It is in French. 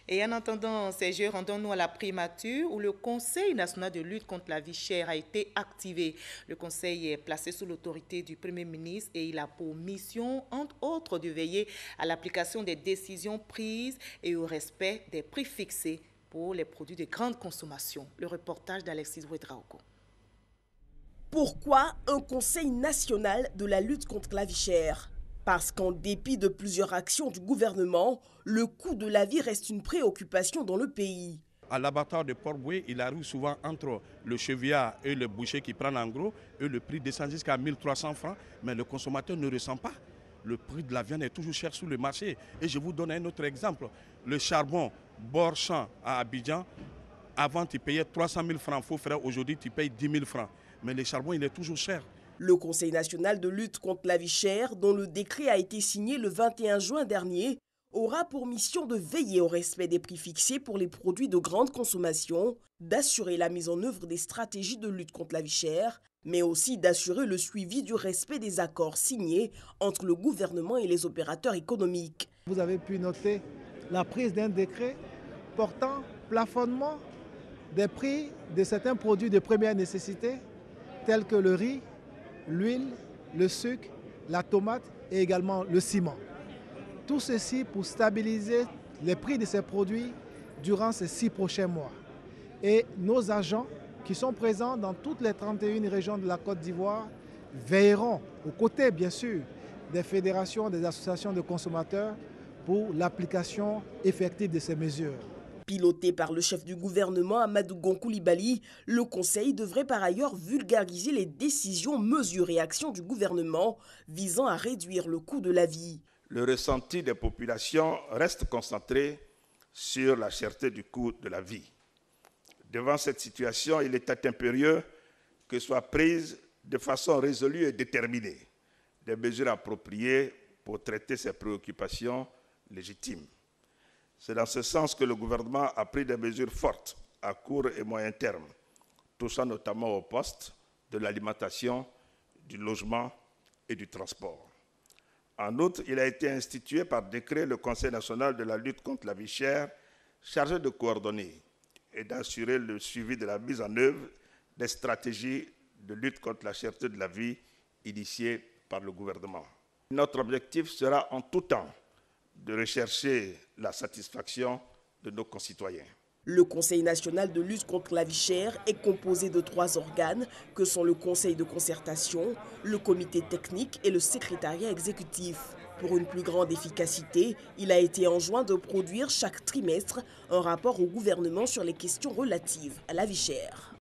Et en attendant ces Jeux, rendons-nous à la primature où le Conseil national de lutte contre la vie chère a été activé. Le Conseil est placé sous l'autorité du Premier ministre et il a pour mission, entre autres, de veiller à l'application des décisions prises et au respect des prix fixés pour les produits de grande consommation. Le reportage d'Alexis Ouedraogo. Pourquoi un Conseil national de la lutte contre la vie chère? Parce qu'en dépit de plusieurs actions du gouvernement, le coût de la vie reste une préoccupation dans le pays. À l'abattoir de Port-Boué, il arrive souvent entre le chevillard et le boucher qui prend en gros, et le prix descend jusqu'à 1300 francs, mais le consommateur ne ressent pas. Le prix de la viande est toujours cher sur le marché. Et je vous donne un autre exemple. Le charbon Bord-Champ à Abidjan, avant tu payais 300 000 francs faux frais, aujourd'hui tu payes 10 000 francs. Mais le charbon, il est toujours cher. Le Conseil national de lutte contre la vie chère, dont le décret a été signé le 21 juin dernier, aura pour mission de veiller au respect des prix fixés pour les produits de grande consommation, d'assurer la mise en œuvre des stratégies de lutte contre la vie chère, mais aussi d'assurer le suivi du respect des accords signés entre le gouvernement et les opérateurs économiques. Vous avez pu noter la prise d'un décret portant plafonnement des prix de certains produits de première nécessité, tels que le riz, l'huile, le sucre, la tomate et également le ciment. Tout ceci pour stabiliser les prix de ces produits durant ces 6 prochains mois. Et nos agents qui sont présents dans toutes les 31 régions de la Côte d'Ivoire veilleront, aux côtés bien sûr des fédérations, des associations de consommateurs, pour l'application effective de ces mesures. Piloté par le chef du gouvernement Amadou Gon Coulibaly, le Conseil devrait par ailleurs vulgariser les décisions, mesures et actions du gouvernement visant à réduire le coût de la vie. Le ressenti des populations reste concentré sur la cherté du coût de la vie. Devant cette situation, il était impérieux que soient prises de façon résolue et déterminée des mesures appropriées pour traiter ces préoccupations légitimes. C'est dans ce sens que le gouvernement a pris des mesures fortes à court et moyen terme, touchant notamment aux postes de l'alimentation, du logement et du transport. En outre, il a été institué par décret le Conseil national de la lutte contre la vie chère, chargé de coordonner et d'assurer le suivi de la mise en œuvre des stratégies de lutte contre la cherté de la vie initiées par le gouvernement. Notre objectif sera en tout temps de rechercher la satisfaction de nos concitoyens. Le Conseil national de lutte contre la vie chère est composé de 3 organes que sont le Conseil de concertation, le Comité technique et le Secrétariat exécutif. Pour une plus grande efficacité, il a été enjoint de produire chaque trimestre un rapport au gouvernement sur les questions relatives à la vie chère.